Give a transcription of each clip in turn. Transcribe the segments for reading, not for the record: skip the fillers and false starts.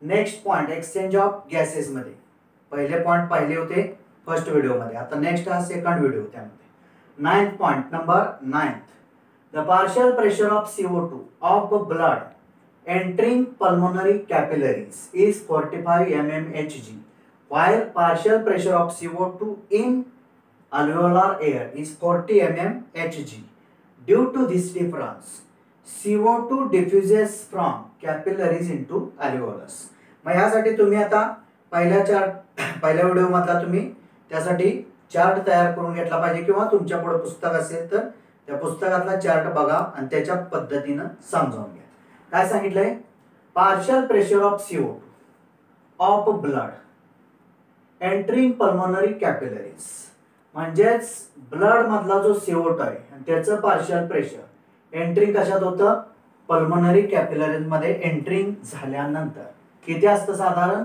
Next point exchange of gases मध्ये पहिले point पाहिले होते फर्स्ट व्हिडिओ मध्ये, आता नेक्स्ट हा सेकंड व्हिडिओ त्यामध्ये. Ninth point number 9. The partial pressure of CO2 of blood entering pulmonary capillaries is 45 mmHg while partial pressure of CO2 in alveolar air is 40 mmHg. Due to this difference, CO2 diffuses from capillaries into alveolus. मग यासाठी तुम्ही आता पहिल्या video मधला तुम्ही त्यासाठी chart तयार करून घेतला पाहिजे, किंवा तुमच्याकडे पुस्तक असेल तर त्या पुस्तकातला चार्ट बघा आणि त्याच्या पद्धतीने समजावून घ्या. काय सांगितलंय? Partial pressure of CO2 of blood entering pulmonary capillaries, म्हणजेच ब्लड मधला जो CO2 आहे आणि त्याचं पार्शियल प्रेशर एंटरिंग कशात होतं? पल्मोनरी कॅपिलरीज मध्ये एंटरिंग झाल्यानंतर किती असतं? साधारण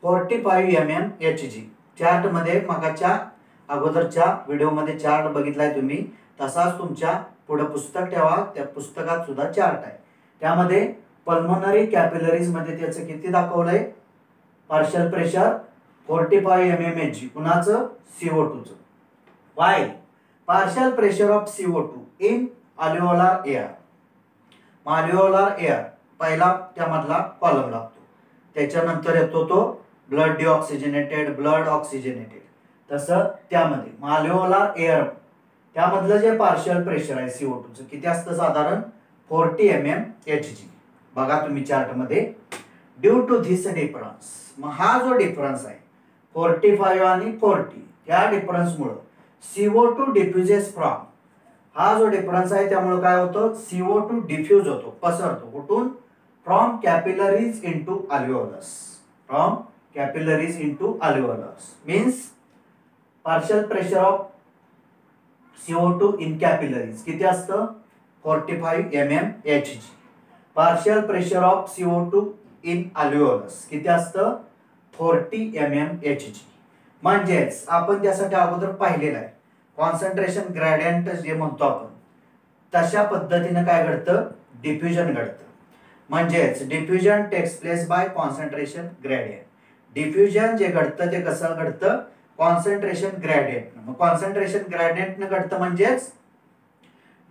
45 mmHg. चार्ट मध्ये मगाच्या अगोदरच्या व्हिडिओ मध्ये चार्ट बघितलाय तुम्ही, तसाच तुमच्या पुढे पुस्तक ठेवा, त्या पुस्तकात सुद्धा चार्ट आहे. त्यामध्ये पल्मोनरी कॅपिलरीज मध्ये त्याचं किती दाखवलंय? Partial pressure 45 mmHg. कुणाचं? CO2चं. Why partial pressure of CO2 in alveolar air. Alveolar air पहिला त्यामधला कॉलम लागतो, त्याच्यानंतर येतो तो ब्लड डिऑक्सिजनेटेड, ब्लड ऑक्सिजनेटेड. तसं त्यामध्ये अल्व्हेओलार एअर त्यामधलं जे पार्शियल प्रेशर आहे CO2चं किती असतं? साधारण 40 mmHg. बघा तुम्ही चार्ट मध्ये. ड्यू टू धिस डिफरन्स, मग हा जो डिफरन्स आहे 45 आणि 40, त्या डिफरन्स मुळे CO2 डिफ्युजेस फ्रॉम, हा जो डिफरन्स आहे त्यामुळे काय होतं? CO2 डिफ्यूज होतो, पसरतो. कुठून? From capillaries into alveolus. From capillaries into alveolus means partial pressure of CO2 in capillaries किती असतं? 45 mmHg. Partial pressure of CO2 in alveolus किती असतं? 40 mmHg. म्हणजेच आपण त्यासाठी अगोदर पाहिलेलं आहे कॉन्सन्ट्रेशन ग्रेडियंट जे म्हणतो आपण, तशा पद्धतीने काय घडतं? डिफ्युजन घडतं. म्हणजेच diffusion takes place by concentration gradient. Diffusion जे घडतं ते कसं घडतं? Concentration gradient. मग कॉन्सन्ट्रेशन ग्रेडियंट न घडतं म्हणजेच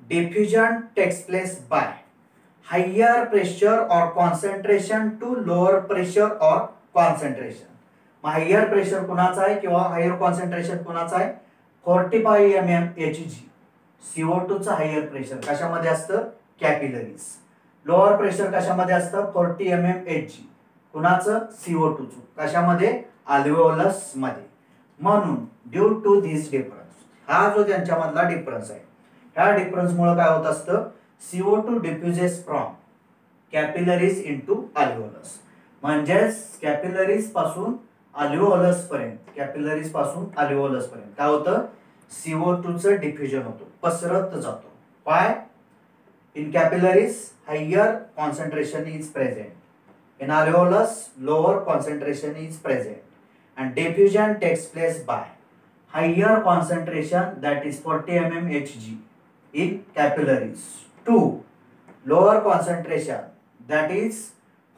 diffusion takes place by higher pressure और कॉन्सन्ट्रेशन टू लोअर प्रेशर और कॉन्सन्ट्रेशन. मग हायर प्रेशर कुणाचा आहे किंवा हायर कॉन्सन्ट्रेशन कुणाचा आहे? 45 mmHg. CO2चं हायर प्रेशर कशामध्ये असतं? कॅपिलरीज. लोअर प्रेशर कशामध्ये असतं? 40 mmHg. कुणाचं? CO2चं. कशामध्ये? अल्व्हेओलस मध्ये. म्हणून ड्यू टू धिस डिफरन्स, हा जो त्यांच्यामधला डिफरन्स आहे, ह्या डिफरन्स मुळे काय होत असतं? CO2 diffuses from capillaries into alveolus. म्हणजेच कॅपिलरीज पासून अल्व्हेओलस पर्यंत, कॅपिलरीज पासून अल्व्हेओलस पर्यंत काय होतं? CO2चं डिफ्युजन होतं, पसरत जातो. Why? In capillaries, higher concentration is present. In alveolus, lower concentration is present. And diffusion takes place by higher concentration, that is 40 mmHg in capillaries, to lower concentration, that is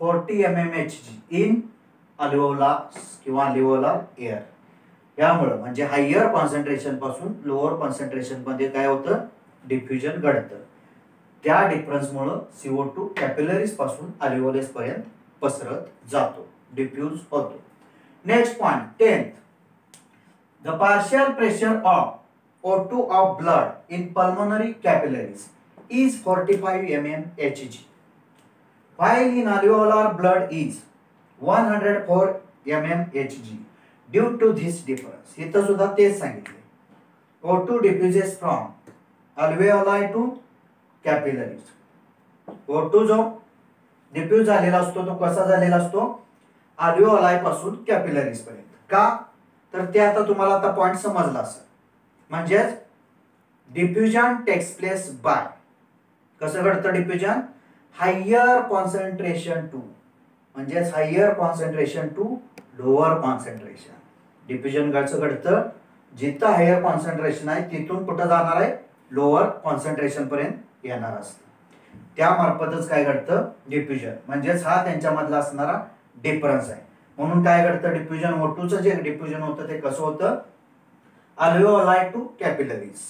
40 mmHg in alveolus किंवा alveolar air. यामुळे म्हणजे higher concentration पासून lower concentration मध्ये काय होतं? Diffusion घडतं. त्या difference मुळे CO2 कॅपिलरीज पासून अल्व्हेओलस पर्यंत पसरत जातो, डिफ्यूज होतो. Next point 10th. The partial pressure of O2 of blood in pulmonary capillaries is 45 mmHg while in alveolar blood is 104 mmHg. Due to this difference, इथं सुद्धा तेच सांगितले. O2 diffuses from alveoli to capillaries. O2 जो diffuse झालेला असतो तो कसा झालेला असतो? अल्व्हेओलाई पासून कॅपिलरीज पर्यंत. का? तर ते आता तुम्हाला आता पॉइंट समजला असेल. म्हणजेच डिफ्युजन टेक्स प्लेस बाय, कसं घडतं डिफ्युजन? हायर कॉन्सन्ट्रेशन टू, म्हणजेच higher concentration to lower concentration. Diffusion कसं घडतं? जिथं हायर कॉन्सन्ट्रेशन आहे तिथून कुठं जाणार आहे? लोअर कॉन्सन्ट्रेशन पर्यंत येणार असतं. त्यामार्फतच काय घडतं? डिफ्युजन. म्हणजेच हा त्यांच्यामधला असणारा डिफरन्स आहे. म्हणून काय घडतं, डिफ्युजन O2 चं जे डिफ्युजन होतं ते कसं होतं, अल्व्हेओलाई टू कॅपिलरीज.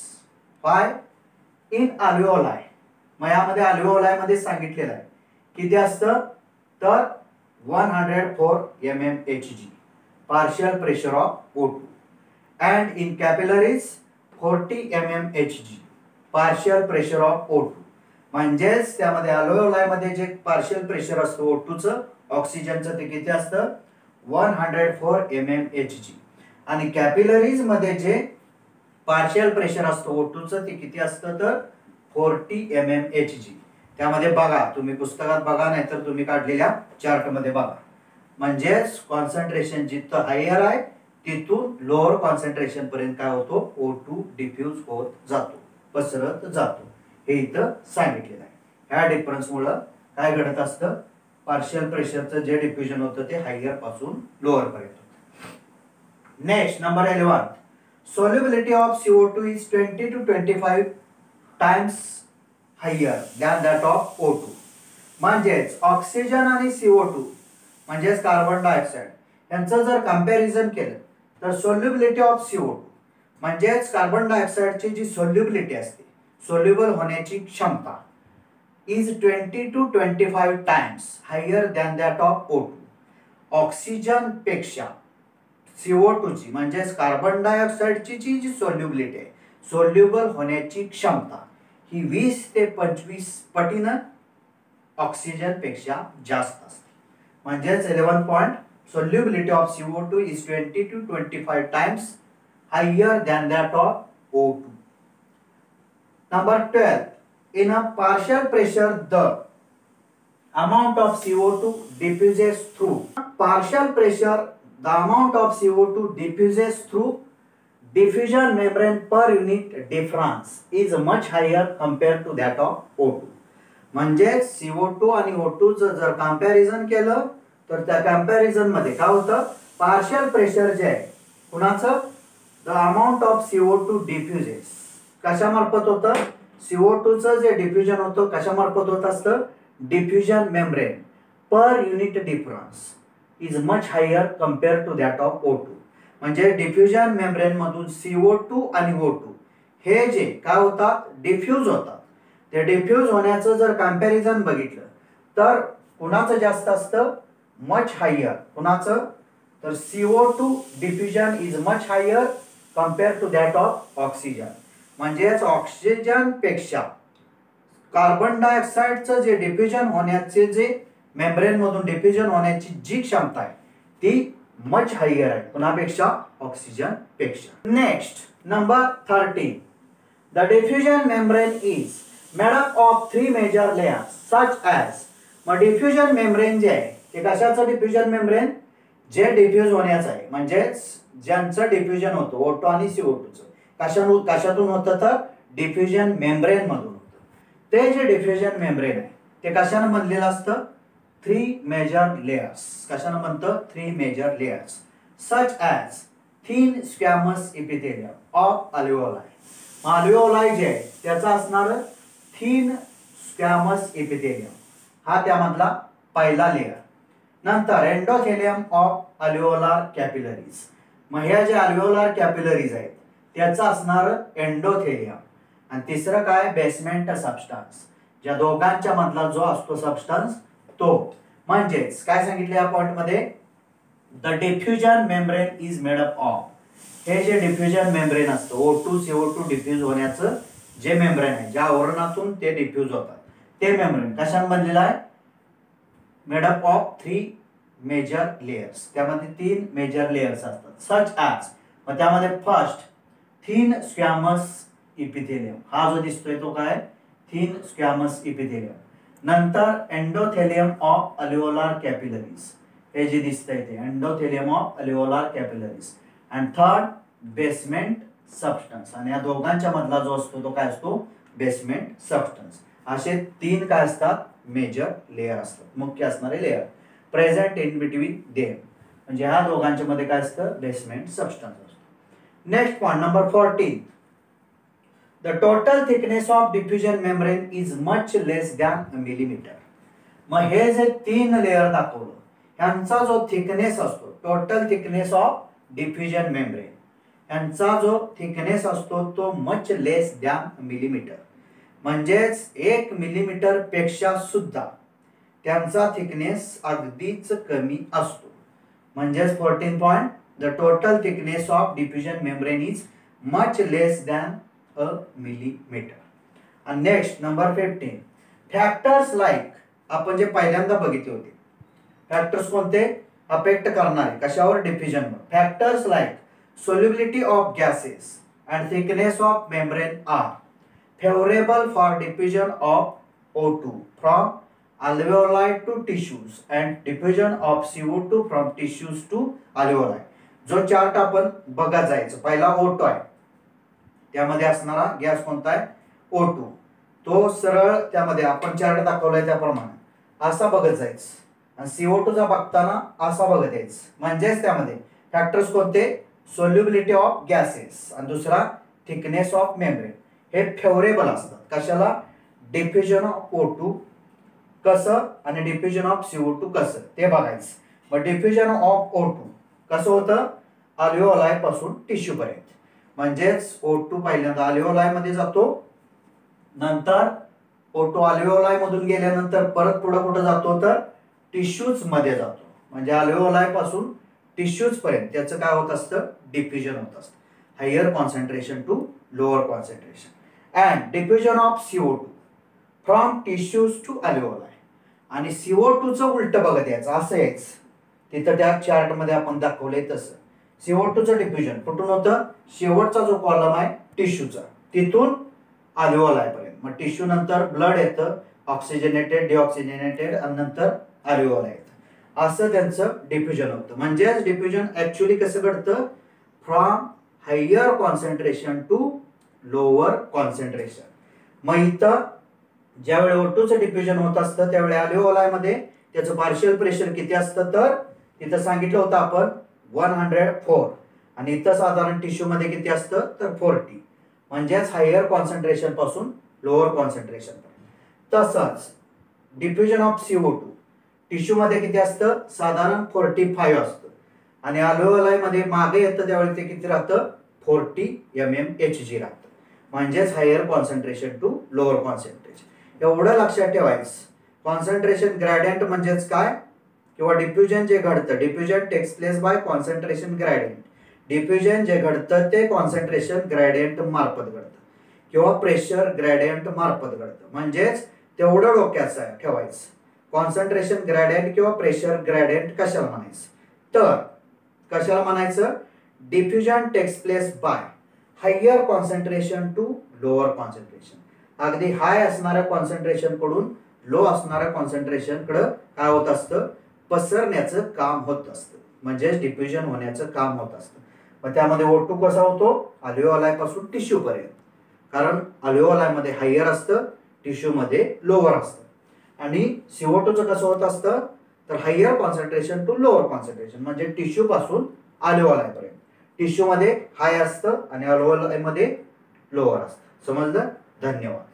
व्हाय इन अल्व्हेओलाई, मग यामध्ये अल्व्हेओलाई मध्ये सांगितलेलं आहे किती असतं तर 104 mmHg partial pressure of O2 and in capillaries 40 mmHg partial pressure of O2. म्हणजेच त्यामध्ये अल्व्हेओलाई मध्ये जे पार्शियल प्रेशर असतं O2 चं ऑक्सिजनचं ते किती असतं 104 mmHg आणि कॅपिलरीज मध्ये जे पार्शियल प्रेशर असतं O2 चं ते किती असतं तर 40 mmHg. त्यामध्ये बघा, तुम्ही पुस्तकात बघा नाहीतर तुम्ही काढलेल्या चार्ट मध्ये बघा. म्हणजेच कॉन्सन्ट्रेशन जिथं हायर आहे तिथून लोअर कॉन्सन्ट्रेशन पर्यंत काय होतो O2 डिफ्यूज होत जातो, पसरत जातो. हे इथं सांगितलेलं आहे. ह्या डिफरन्स मुळे काय घडत असतं, पार्शियल प्रेशरचं जे डिफ्युजन होतं ते हायर पासून लोअर पर्यंत होतं. Next number 11, solubility of CO2 is 20 to 25 times higher than that of O2. म्हणजेच ऑक्सिजन आणि CO2 म्हणजेच कार्बन डायऑक्साइड यांचं जर कंपॅरिझन केलं तर सोल्युबिलिटी ऑफ CO2 म्हणजेच कार्बन डायऑक्साइडची जी सोल्युबिलिटी असते, सोल्युबल होण्याची क्षमता is 20 to 25 times higher than that of O2. Oxygen पेक्षा CO2 ची म्हणजेच कार्बन डायऑक्साइडची जी सोल्युबिलिटी आहे, सोल्युबल होण्याची क्षमता ही 20 ते 25 पटीनं ऑक्सिजन पेक्षा जास्त असते. म्हणजेच 11 point solubility of CO2 is 20 to 25 times higher than that of O2. Number 12, in a partial pressure the amount of CO2 diffuses through partial pressure, the amount of CO2 diffuses through diffusion membrane per unit difference is much higher compared to that of O2. म्हणजे CO2 आणि O2 जर comparison केलं तर त्या comparison मध्ये काय होतं, partial pressure जे आहे कुणाचं, the amount of CO2 diffuses कशामार्फत होतं, CO2 चं जे डिफ्युजन होतं कशामार्फत होत असतं, diffusion membrane per unit difference is much higher compare to that of O2. म्हणजे डिफ्युजन मेम्ब्रेन मधून CO2 आणि O2 हे जे काय होतात डिफ्यूज होतात, ते डिफ्यूज होण्याचं जर कंपॅरिझन बघितलं तर कुणाचं जास्त असतं, मच हायर. कुणाचं तर CO2 diffusion is much higher compare to that of oxygen. म्हणजेच ऑक्सिजन पेक्षा कार्बन डायऑक्साइडचं जे डिफ्युजन होण्याचे जे मेम्ब्रेन मधून डिफ्युजन होण्याची जी क्षमता आहे ती मच हायर आहे कुणापेक्षा, ऑक्सिजन पेक्षा. Next number 13, the diffusion membrane is made up of 3 major layers such as. मग डिफ्युजन मेम्ब्रेन जे आहे ते कशाचं डिफ्युजन मेम्ब्रेन, जे डिफ्यूज होण्याचं आहे म्हणजेच ज्यांचं डिफ्युजन होतं O2 आणि CO2चं कशातून होतं तर डिफ्युजन मेम्ब्रेन मधून होतं. ते जे डिफ्युजन मेम्ब्रेन आहे ते कशानं बनलेलं असतं, 3 मेजर लेयर्स. कशानं बनतं, 3 major layers such as thin squamous epithelium of alveoli. Alveoli जे आहे त्याचा असणार थिन स्क्वॅमस इपिथेलियम हा त्यामधला पहिला लेयर. नंतर एंडोथेलियम ऑफ अल्व्हेओलार कॅपिलरीज. मग ह्या जे अल्व्हेओलार कॅपिलरीज आहेत त्याचं असणार एंडोथेलियम. आणि तिसरं काय, बेसमेंट सबस्टन्स. ज्या दोघांच्या मधला जो असतो सबस्टन्स तो. म्हणजेच काय सांगितलं या पॉइंट मध्ये, the diffusion membrane is made up of. हे जे डिफ्युजन मेम्ब्रेन असतं O2 CO2 डिफ्यूज होण्याचं जे मेम्ब्रेन आहे, ज्या आवरणातून ते डिफ्यूज होतात ते मेम्ब्रेन कशाने बनलेलं आहे, made up of 3 major layers. त्यामध्ये 3 मेजर लेयर्स असतात सच ॲज. मग त्यामध्ये फर्स्ट थिन स्क्वॅमस इपिथेलियम हा जो दिसतोय तो काय, थिन स्क्वॅमस इपिथेलियम. नंतर एंडोथेलियम ऑफ अल्व्हेओलार कॅपिलरीज, हे जे दिसतंय ते endothelium of alveolar capillaries. And third basement substance. आणि या दोघांच्या मधला जो असतो तो काय असतो, बेसमेंट सबस्टन्स. असे 3 काय असतात, मेजर लेयर असतात, मुख्य असणारे layer present in between them. म्हणजे ह्या दोघांच्या मध्ये काय असतं, बेसमेंट सबस्टन्स असतो. Next point number 14, the total thickness of diffusion membrane is much less than millimetre. मग हे जे 3 लेयर दाखवलं ह्यांचा जो थिकनेस असतो, total thickness of diffusion membrane, ह्यांचा जो थिकनेस असतो तो मच लेस दॅन मिलीमीटर, म्हणजेच 1 मिलीमीटर पेक्षा सुद्धा त्यांचा थिकनेस अगदीच कमी असतो. म्हणजेच 14 point, the total thickness of diffusion membrane is much less than a millimetre. आणि नेक्स्ट नंबर 15, फॅक्टर्स लाईक, आपण जे पहिल्यांदा बघितले होते फॅक्टर्स कोणते अफेक्ट करणारे कशावर, डिफ्युजनवर. Factors like solubility of gases and thickness of membrane are favorable for diffusion of O2 from alveoli to tissues and diffusion of CO2 from tissues to alveoli. जो चार्ट आपण बघत जायचं, पहिला O2 आहे, त्यामध्ये असणारा गॅस कोणता आहे, O2. तो सरळ त्यामध्ये आपण चार्ट दाखवलाय त्याप्रमाणे असा बघत जायचं, आणि CO2 चा बघताना असा बघत यायचं. म्हणजेच त्यामध्ये फॅक्टर्स कोणते, सोल्युबिलिटी ऑफ गॅसेस आणि दुसरा थिकनेस ऑफ मेम्ब्रेन, हे फेवरेबल असतात कशाला, डिफ्युजन ऑफ O2 कसं आणि डिफ्युजन ऑफ CO2 कसं ते बघायचं. मग डिफ्युजन ऑफ O2 कसं होतं, अल्व्हेओलाई पासून टिश्यू पर्यंत. म्हणजेच O2 पहिल्यांदा अल्व्हेओलाई मध्ये जातो, नंतर O2 अल्व्हेओलाई मधून गेल्यानंतर परत पुढे कुठे जातो तर टिश्यूज मध्ये जातो. म्हणजे अल्व्हेओलाई पासून टिश्यूज पर्यंत त्याचं काय होत असतं, डिफ्युजन होत असतं, higher concentration to lower concentration. And diffusion of CO2 from tissues to alveoli. आणि CO2 चं उलट बघत यायचं, असं यायचं, तिथं त्या चार्ट मध्ये आपण दाखवलंय तसं. CO2 चं डिफ्युजन कुठून होतं, शेवटचा जो कॉलम आहे टिश्यूचा, तिथून अल्व्हेओलाई पर्यंत. मग टिश्यू नंतर ब्लड येतं, ऑक्सिजनेटेड, डिऑक्सिजनेटेड, आणि नंतर अल्व्हेओलाई येतं. असं त्यांचं डिफ्युजन होतं. म्हणजेच डिफ्युजन ऍक्च्युअली कसं घडतं, from higher concentration to lower concentration. मग इथं ज्यावेळी O2 चं डिफ्युजन होत असतं त्यावेळी अल्व्हेओलाई मध्ये त्याचं पार्शियल प्रेशर किती असतं, तर तिथं सांगितलं होतं आपण 104, आणि इथं साधारण टिश्यू मध्ये किती असतं तर 40. म्हणजेच हायर कॉन्सन्ट्रेशन पासून लोअर कॉन्सन्ट्रेशन. तसंच डिफ्युजन ऑफ CO2 टिश्यू मध्ये किती असतं, साधारण 45 असतं, आणि अल्व्हेओलाई मध्ये मागे येतं त्यावेळी ते किती राहतं, 40 mmHg राहतं. म्हणजेच higher concentration to lower concentration. एवढं लक्षात ठेवायचं. कॉन्सन्ट्रेशन ग्रेडियंट म्हणजेच काय, किंवा डिफ्युजन जे घडतं, diffusion takes place by concentration gradient. Diffusion जे घडतं ते कॉन्सन्ट्रेशन ग्रेडियंट मार्फत घडतं किंवा प्रेशर ग्रेडियंट मार्फत घडतं. म्हणजेच तेवढं डोक्यात ठेवायचं. कॉन्सन्ट्रेशन ग्रेडियंट किंवा प्रेशर ग्रेडियंट कशाला म्हणायचं, तर कशाला म्हणायचं, diffusion takes place by higher concentration to lower concentration. अगदी हाय असणाऱ्या कॉन्सन्ट्रेशन कडून लो असणाऱ्या कॉन्सन्ट्रेशन कडे काय होत असतं, पसरण्याचं काम होत असतं. म्हणजेच डिफ्युजन होण्याचं काम होत असतं. मग त्यामध्ये O2 कसा होतो, अल्व्हेओलाई पासून टिश्यू पर्यंत, कारण अल्व्हेओलाई मध्ये हायर असतं, टिश्यू मध्ये लोअर असतं. आणि CO2 चं कसं होत असतं तर higher concentration to lower concentration, म्हणजे टिश्यू पासून अल्व्हेओलाई पर्यंत. टिश्यू मध्ये हाय असतं आणि अल्व्हेओलाई मध्ये लोअर असतं. समजलं? धन्यवाद.